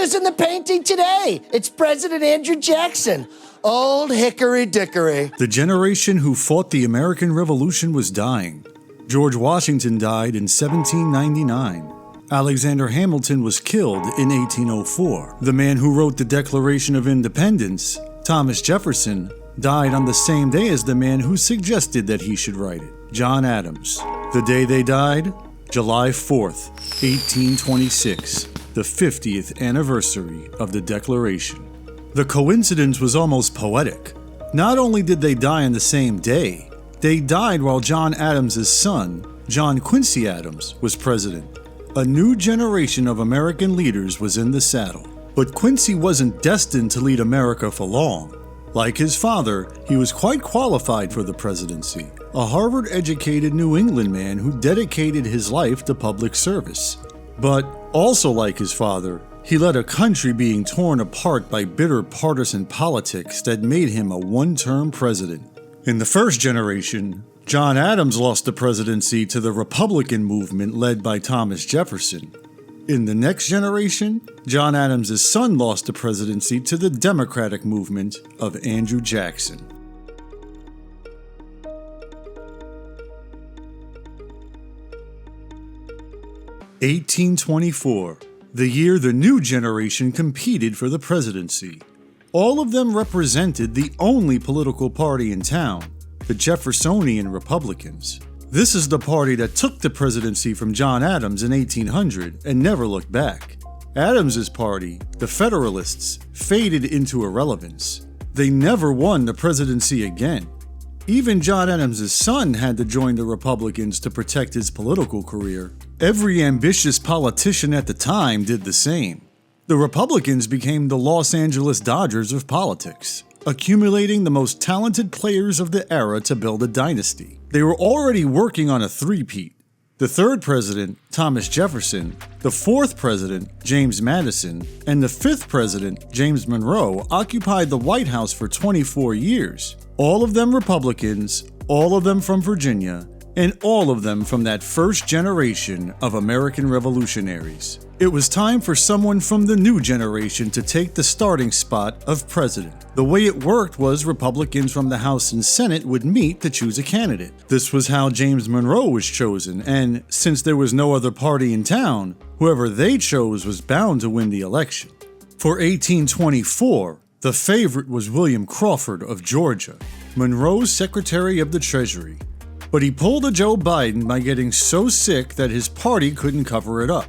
this in the painting today. It's President Andrew Jackson. Old hickory dickory. The generation who fought the American Revolution was dying. George Washington died in 1799. Alexander Hamilton was killed in 1804. The man who wrote the Declaration of Independence, Thomas Jefferson, died on the same day as the man who suggested that he should write it, John Adams. The day they died, July 4th, 1826, the 50th anniversary of the Declaration. The coincidence was almost poetic. Not only did they die on the same day, they died while John Adams' son, John Quincy Adams, was president. A new generation of American leaders was in the saddle. But Quincy wasn't destined to lead America for long. Like his father, he was quite qualified for the presidency, a Harvard-educated New England man who dedicated his life to public service. But also like his father, he led a country being torn apart by bitter partisan politics that made him a one-term president. In the first generation, John Adams lost the presidency to the Republican movement led by Thomas Jefferson. In the next generation, John Adams' son lost the presidency to the Democratic movement of Andrew Jackson. (1824), the year the new generation competed for the presidency. All of them represented the only political party in town, the Jeffersonian Republicans. This is the party that took the presidency from John Adams in 1800 and never looked back. Adams's party, the Federalists, faded into irrelevance. They never won the presidency again. Even John Adams' son had to join the Republicans to protect his political career. Every ambitious politician at the time did the same. The Republicans became the Los Angeles Dodgers of politics, accumulating the most talented players of the era to build a dynasty. They were already working on a three-peat. The third president, Thomas Jefferson, the fourth president, James Madison, and the fifth president, James Monroe, occupied the White House for 24 years. All of them Republicans, all of them from Virginia, and all of them from that first generation of American revolutionaries. It was time for someone from the new generation to take the starting spot of president. The way it worked was Republicans from the House and Senate would meet to choose a candidate. This was how James Monroe was chosen, and since there was no other party in town, whoever they chose was bound to win the election. For 1824, the favorite was William Crawford of Georgia, Monroe's Secretary of the Treasury. But he pulled a Joe Biden by getting so sick that his party couldn't cover it up.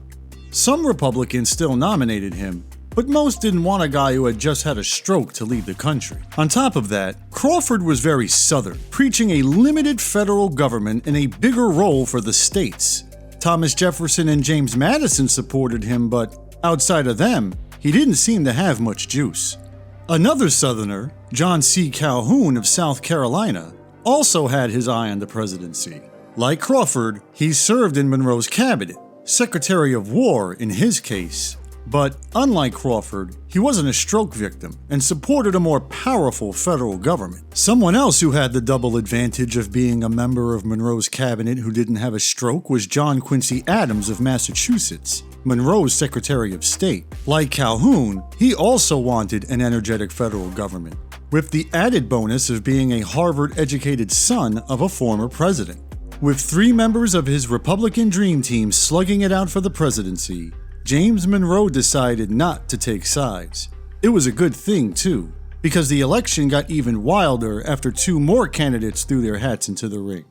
Some Republicans still nominated him, but most didn't want a guy who had just had a stroke to lead the country. On top of that, Crawford was very Southern, preaching a limited federal government and a bigger role for the states. Thomas Jefferson and James Madison supported him, but outside of them, he didn't seem to have much juice. Another Southerner, John C. Calhoun of South Carolina, also had his eye on the presidency. Like Crawford, he served in Monroe's cabinet, Secretary of War in his case. But unlike Crawford, he wasn't a stroke victim and supported a more powerful federal government. Someone else who had the double advantage of being a member of Monroe's cabinet who didn't have a stroke was John Quincy Adams of Massachusetts, Monroe's Secretary of State. Like Calhoun, he also wanted an energetic federal government, with the added bonus of being a Harvard-educated son of a former president. With three members of his Republican dream team slugging it out for the presidency, James Monroe decided not to take sides. It was a good thing, too, because the election got even wilder after two more candidates threw their hats into the ring.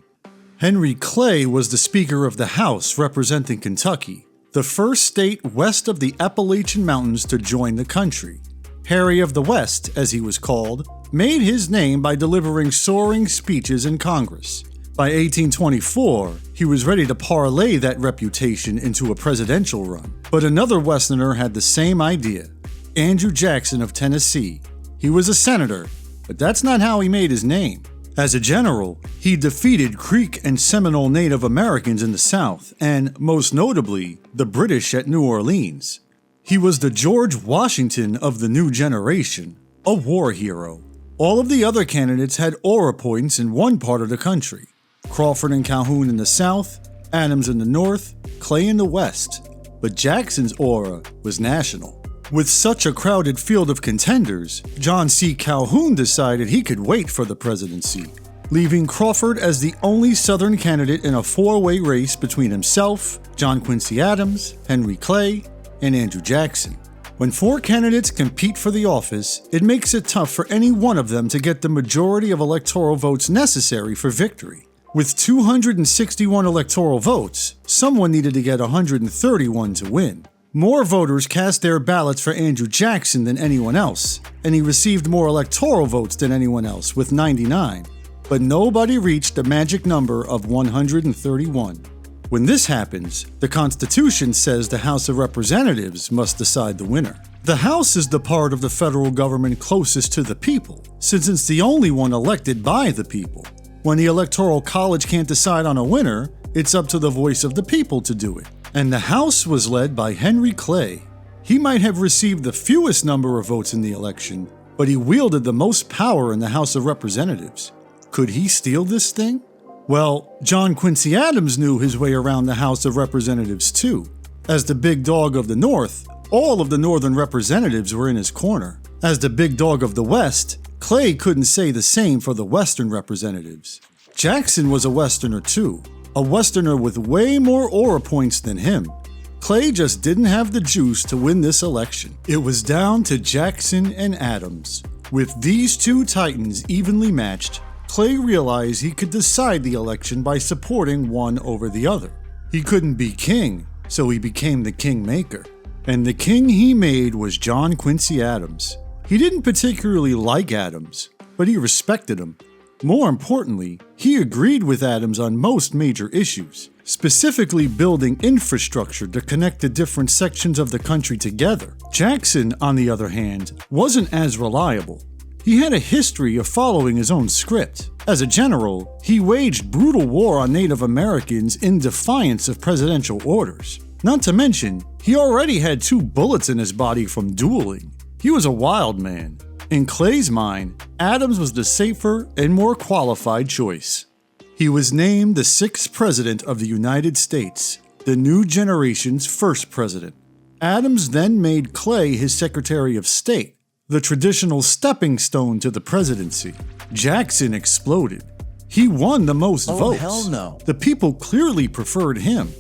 Henry Clay was the Speaker of the House representing Kentucky, the first state west of the Appalachian Mountains to join the country. Harry of the West, as he was called, made his name by delivering soaring speeches in Congress. By 1824, he was ready to parlay that reputation into a presidential run. But another Westerner had the same idea, Andrew Jackson of Tennessee. He was a senator, but that's not how he made his name. As a general, he defeated Creek and Seminole Native Americans in the South, and most notably, the British at New Orleans. He was the George Washington of the new generation, a war hero. All of the other candidates had aura points in one part of the country. Crawford and Calhoun in the South, Adams in the North, Clay in the West. But Jackson's aura was national. With such a crowded field of contenders, John C. Calhoun decided he could wait for the presidency, leaving Crawford as the only Southern candidate in a four-way race between himself, John Quincy Adams, Henry Clay, and Andrew Jackson. When four candidates compete for the office, it makes it tough for any one of them to get the majority of electoral votes necessary for victory. With 261 electoral votes, someone needed to get 131 to win. More voters cast their ballots for Andrew Jackson than anyone else, and he received more electoral votes than anyone else with 99. But nobody reached the magic number of 131. When this happens, the Constitution says the House of Representatives must decide the winner. The House is the part of the federal government closest to the people, since it's the only one elected by the people. When the Electoral College can't decide on a winner, it's up to the voice of the people to do it. And the House was led by Henry Clay. He might have received the fewest number of votes in the election, but he wielded the most power in the House of Representatives. Could he steal this thing? Well, John Quincy Adams knew his way around the House of Representatives too. As the big dog of the North, all of the Northern representatives were in his corner. As the big dog of the West, Clay couldn't say the same for the Western representatives. Jackson was a Westerner too, a Westerner with way more aura points than him. Clay just didn't have the juice to win this election. It was down to Jackson and Adams. With these two titans evenly matched, Clay realized he could decide the election by supporting one over the other. He couldn't be king, so he became the kingmaker. And the king he made was John Quincy Adams. He didn't particularly like Adams, but he respected him. More importantly, he agreed with Adams on most major issues, specifically building infrastructure to connect the different sections of the country together. Jackson, on the other hand, wasn't as reliable. He had a history of following his own script. As a general, he waged brutal war on Native Americans in defiance of presidential orders. Not to mention, he already had 2 bullets in his body from dueling. He was a wild man. In Clay's mind, Adams was the safer and more qualified choice. He was named the 6th President of the United States, the new generation's first president. Adams then made Clay his Secretary of State, the traditional stepping stone to the presidency. Jackson exploded. He won the most votes. Hell no. The people clearly preferred him.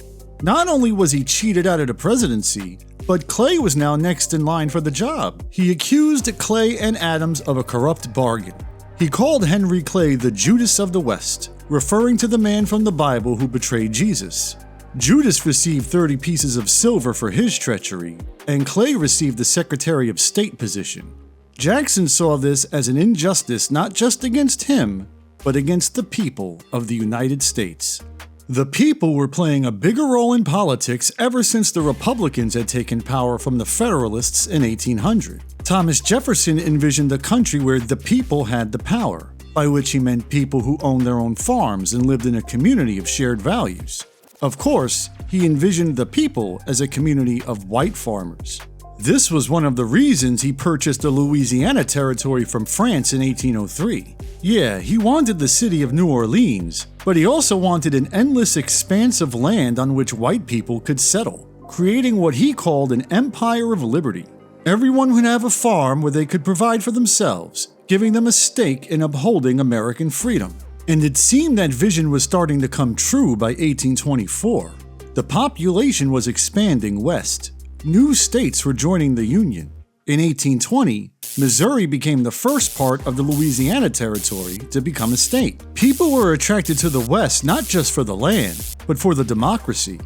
Not only was he cheated out of the presidency, but Clay was now next in line for the job. He accused Clay and Adams of a corrupt bargain. He called Henry Clay the Judas of the West, referring to the man from the Bible who betrayed Jesus. Judas received 30 pieces of silver for his treachery, and Clay received the Secretary of State position. Jackson saw this as an injustice not just against him, but against the people of the United States. The people were playing a bigger role in politics ever since the Republicans had taken power from the Federalists in 1800. Thomas Jefferson envisioned a country where the people had the power, by which he meant people who owned their own farms and lived in a community of shared values. Of course, he envisioned the people as a community of white farmers. This was one of the reasons he purchased the Louisiana Territory from France in 1803. Yeah, he wanted the city of New Orleans, but he also wanted an endless expanse of land on which white people could settle, creating what he called an empire of liberty. Everyone would have a farm where they could provide for themselves, giving them a stake in upholding American freedom. And it seemed that vision was starting to come true by 1824. The population was expanding west. New states were joining the Union. In 1820, Missouri became the first part of the Louisiana Territory to become a state. People were attracted to the West not just for the land, but for the democracy.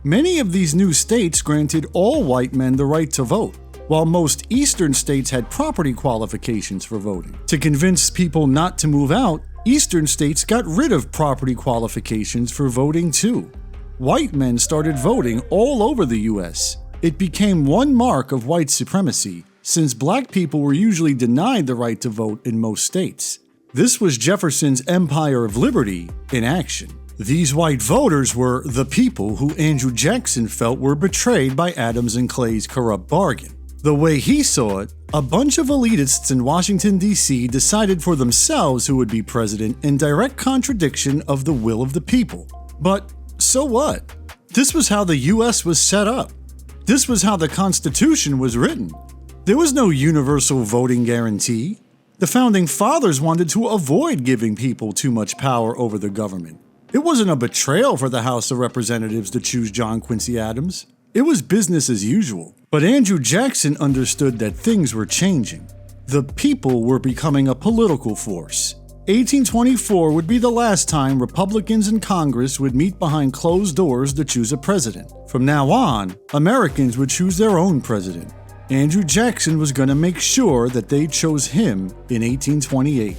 Many of these new states granted all white men the right to vote, while most Eastern states had property qualifications for voting. To convince people not to move out, Eastern states got rid of property qualifications for voting too. White men started voting all over the U.S. It became one mark of white supremacy, since black people were usually denied the right to vote in most states. This was Jefferson's Empire of Liberty in action. These white voters were the people who Andrew Jackson felt were betrayed by Adams and Clay's corrupt bargain. The way he saw it, a bunch of elitists in Washington, D.C. decided for themselves who would be president in direct contradiction of the will of the people. But so what? This was how the U.S. was set up. This was how the Constitution was written. There was no universal voting guarantee. The Founding Fathers wanted to avoid giving people too much power over the government. It wasn't a betrayal for the House of Representatives to choose John Quincy Adams. It was business as usual. But Andrew Jackson understood that things were changing. The people were becoming a political force. 1824 would be the last time Republicans in Congress would meet behind closed doors to choose a president. From now on, Americans would choose their own president. Andrew Jackson was going to make sure that they chose him in 1828.